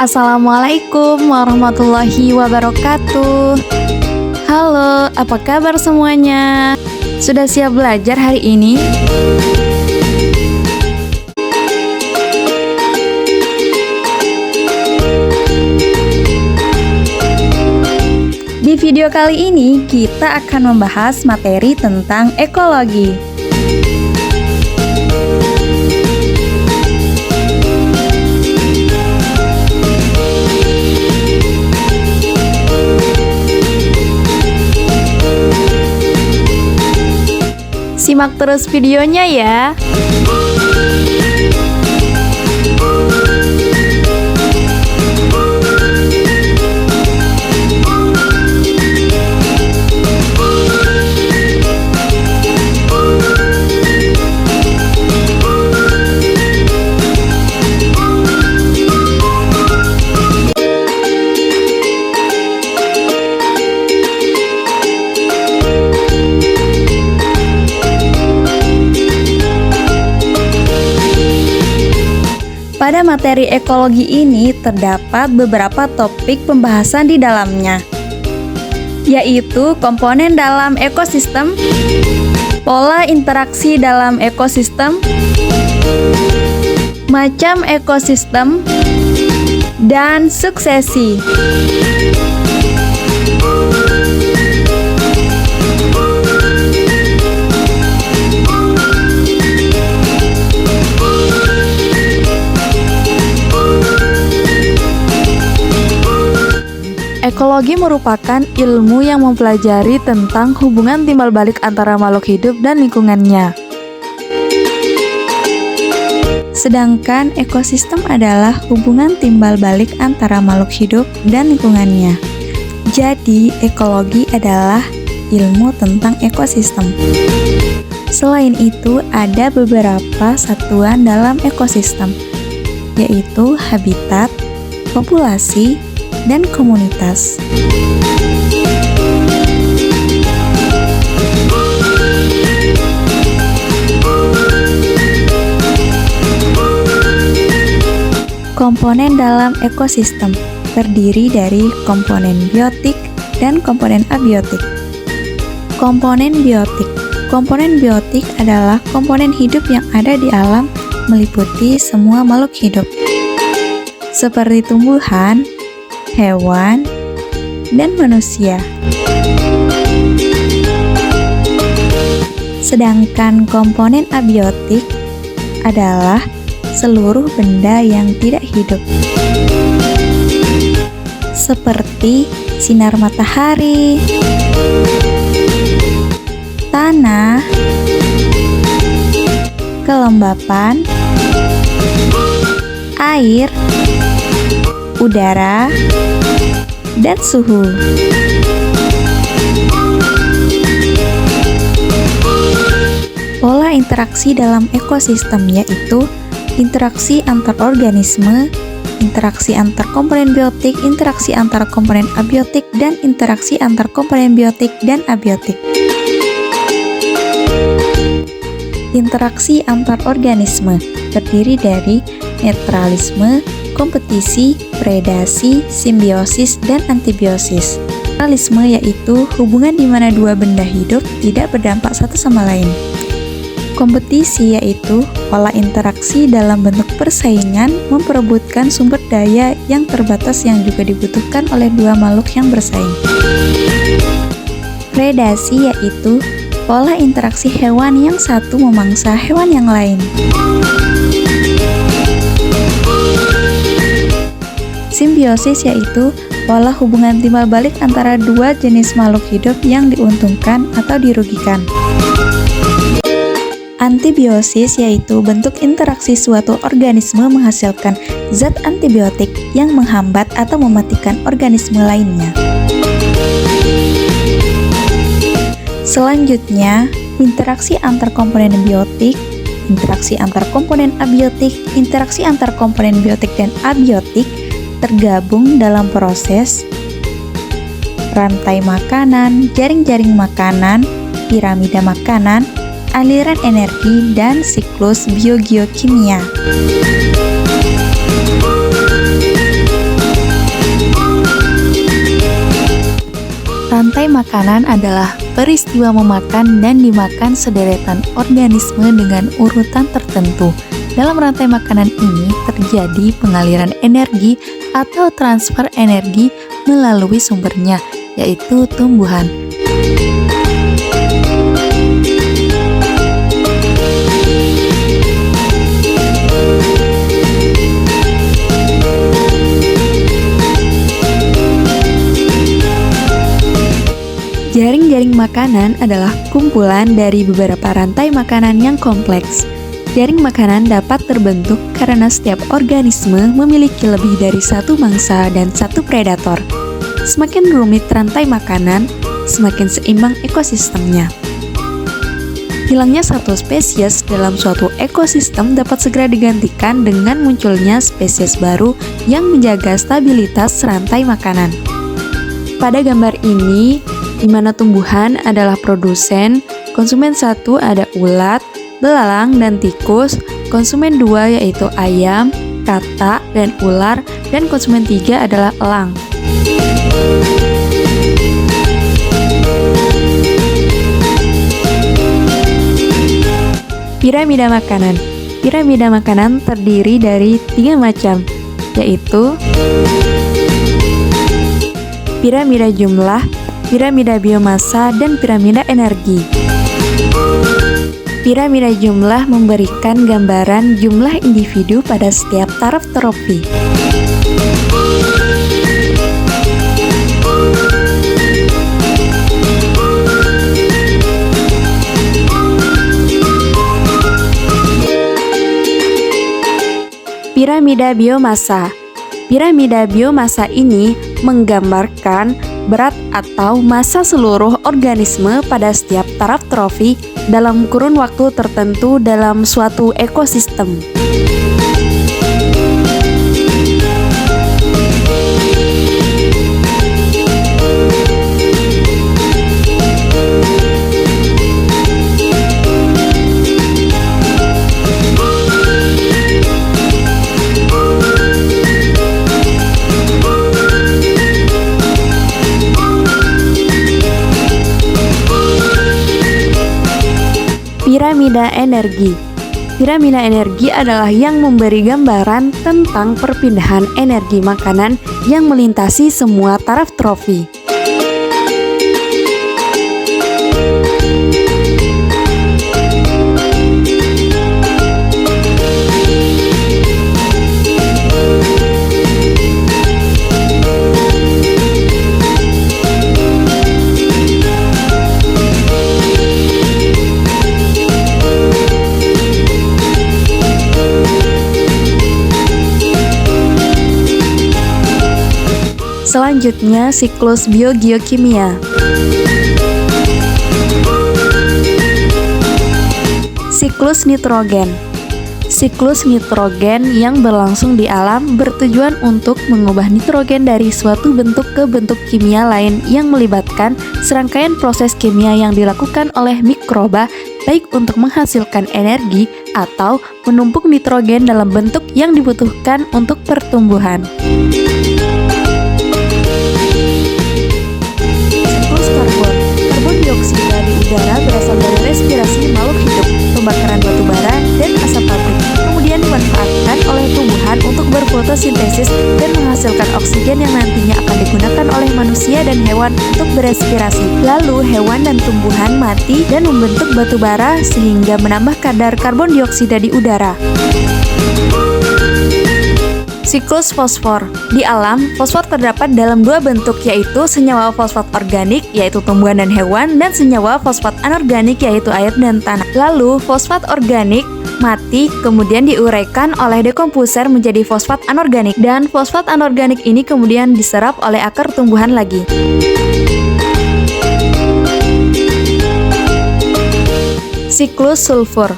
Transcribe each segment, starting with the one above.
Assalamualaikum warahmatullahi wabarakatuh. Halo, apa kabar semuanya? Sudah siap belajar hari ini? Di video kali ini kita akan membahas materi tentang ekologi. Simak terus videonya ya. Pada materi ekologi ini terdapat beberapa topik pembahasan di dalamnya, yaitu komponen dalam ekosistem, pola interaksi dalam ekosistem, macam ekosistem, dan suksesi. Ekologi merupakan ilmu yang mempelajari tentang hubungan timbal balik antara makhluk hidup dan lingkungannya. Sedangkan ekosistem adalah hubungan timbal balik antara makhluk hidup dan lingkungannya. Jadi, ekologi adalah ilmu tentang ekosistem. Selain itu, ada beberapa satuan dalam ekosistem, yaitu habitat, populasi, dan komunitas. Komponen dalam ekosistem terdiri dari komponen biotik dan komponen abiotik. Komponen biotik. Komponen biotik adalah komponen hidup yang ada di alam meliputi semua makhluk hidup, seperti tumbuhan, hewan, dan manusia. Sedangkan komponen abiotik adalah seluruh benda yang tidak hidup, seperti sinar matahari, tanah, kelembapan, air, udara, dan suhu. Pola interaksi dalam ekosistem yaitu interaksi antar organisme, interaksi antar komponen biotik, interaksi antar komponen abiotik, dan interaksi antar komponen biotik dan abiotik. Interaksi antar organisme terdiri dari netralisme, kompetisi, predasi, simbiosis, dan antibiosis. Netralisme yaitu hubungan di mana dua benda hidup tidak berdampak satu sama lain. Kompetisi yaitu pola interaksi dalam bentuk persaingan memperebutkan sumber daya yang terbatas yang juga dibutuhkan oleh dua makhluk yang bersaing. Predasi yaitu pola interaksi hewan yang satu memangsa hewan yang lain. Simbiosis yaitu pola hubungan timbal balik antara dua jenis makhluk hidup yang diuntungkan atau dirugikan. Antibiosis yaitu bentuk interaksi suatu organisme menghasilkan zat antibiotik yang menghambat atau mematikan organisme lainnya. Selanjutnya, interaksi antar komponen biotik, interaksi antar komponen abiotik, interaksi antar komponen biotik dan abiotik tergabung dalam proses rantai makanan, jaring-jaring makanan, piramida makanan, aliran energi, dan siklus biogeokimia. Rantai makanan adalah peristiwa memakan dan dimakan sederetan organisme dengan urutan tertentu. Dalam rantai makanan ini terjadi pengaliran energi atau transfer energi melalui sumbernya, yaitu tumbuhan. Jaring-jaring makanan adalah kumpulan dari beberapa rantai makanan yang kompleks. Jaring makanan dapat terbentuk karena setiap organisme memiliki lebih dari satu mangsa dan satu predator. Semakin rumit rantai makanan, semakin seimbang ekosistemnya. Hilangnya satu spesies dalam suatu ekosistem dapat segera digantikan dengan munculnya spesies baru yang menjaga stabilitas rantai makanan. Pada gambar ini, di mana tumbuhan adalah produsen, konsumen 1 ada ulat, belalang, dan tikus, konsumen 2 yaitu ayam, katak, dan ular, dan konsumen 3 adalah elang. Piramida makanan. Piramida makanan terdiri dari 3 macam, yaitu piramida jumlah, piramida biomasa, dan piramida energi. Piramida jumlah memberikan gambaran jumlah individu pada setiap taraf trofi. Piramida biomasa. Piramida biomasa ini menggambarkan berat atau massa seluruh organisme pada setiap taraf trofi dalam kurun waktu tertentu dalam suatu ekosistem. Piramida energi. Piramida energi adalah yang memberi gambaran tentang perpindahan energi makanan yang melintasi semua taraf trofi. Selanjutnya, siklus biogeokimia. Siklus nitrogen. Siklus nitrogen yang berlangsung di alam bertujuan untuk mengubah nitrogen dari suatu bentuk ke bentuk kimia lain yang melibatkan serangkaian proses kimia yang dilakukan oleh mikroba, baik untuk menghasilkan energi atau menumpuk nitrogen dalam bentuk yang dibutuhkan untuk pertumbuhan. Karbon dioksida di udara berasal dari respirasi makhluk hidup, pembakaran batu bara, dan asap pabrik. Kemudian dimanfaatkan oleh tumbuhan untuk berfotosintesis dan menghasilkan oksigen yang nantinya akan digunakan oleh manusia dan hewan untuk berespirasi. Lalu hewan dan tumbuhan mati dan membentuk batu bara sehingga menambah kadar karbon dioksida di udara. Siklus fosfor. Di alam, fosfor terdapat dalam dua bentuk, yaitu senyawa fosfat organik, yaitu tumbuhan dan hewan, dan senyawa fosfat anorganik, yaitu air dan tanah. Lalu, fosfat organik mati, kemudian diuraikan oleh dekomposer menjadi fosfat anorganik, dan fosfat anorganik ini kemudian diserap oleh akar tumbuhan lagi. Siklus sulfur.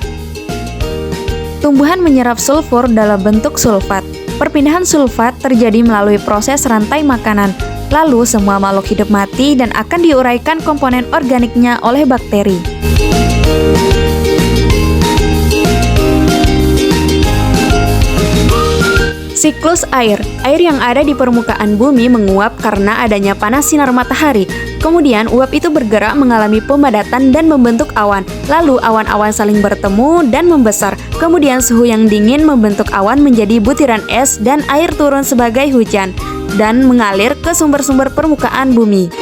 Tumbuhan menyerap sulfur dalam bentuk sulfat. Perpindahan sulfat terjadi melalui proses rantai makanan. Lalu semua makhluk hidup mati dan akan diuraikan komponen organiknya oleh bakteri. Siklus air. Air yang ada di permukaan bumi menguap karena adanya panas sinar matahari. Kemudian uap itu bergerak mengalami pemadatan dan membentuk awan. Lalu awan-awan saling bertemu dan membesar. Kemudian suhu yang dingin membentuk awan menjadi butiran es dan air turun sebagai hujan dan mengalir ke sumber-sumber permukaan bumi.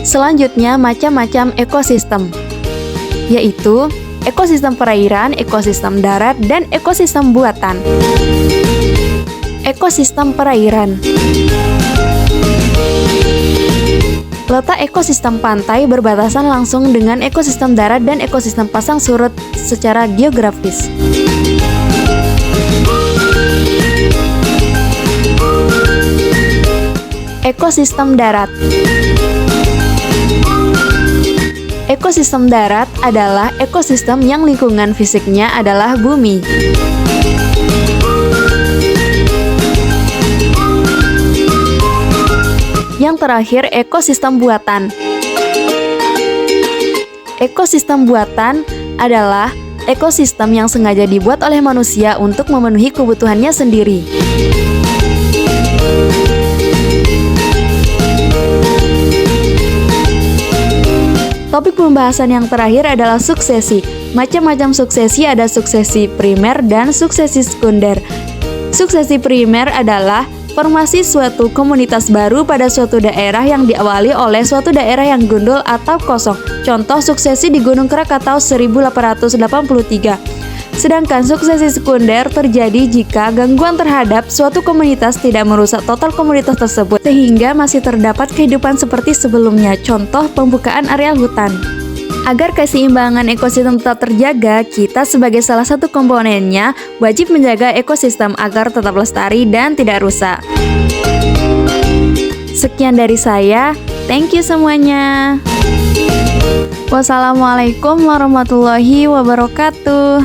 Selanjutnya, macam-macam ekosistem, yaitu ekosistem perairan, ekosistem darat, dan ekosistem buatan. Ekosistem perairan. Letak ekosistem pantai berbatasan langsung dengan ekosistem darat dan ekosistem pasang surut secara geografis. Ekosistem darat. Ekosistem darat adalah ekosistem yang lingkungan fisiknya adalah bumi. Yang terakhir, ekosistem buatan. Ekosistem buatan adalah ekosistem yang sengaja dibuat oleh manusia untuk memenuhi kebutuhannya sendiri. Topik pembahasan yang terakhir adalah suksesi. Macam-macam suksesi, ada suksesi primer dan suksesi sekunder. Suksesi primer adalah formasi suatu komunitas baru pada suatu daerah yang diawali oleh suatu daerah yang gundul atau kosong. Contoh suksesi di Gunung Krakatau 1883. Sedangkan suksesi sekunder terjadi jika gangguan terhadap suatu komunitas tidak merusak total komunitas tersebut, sehingga masih terdapat kehidupan seperti sebelumnya. Contoh pembukaan area hutan. Agar keseimbangan ekosistem tetap terjaga, kita sebagai salah satu komponennya wajib menjaga ekosistem agar tetap lestari dan tidak rusak. Sekian dari saya, thank you semuanya. Wassalamualaikum warahmatullahi wabarakatuh.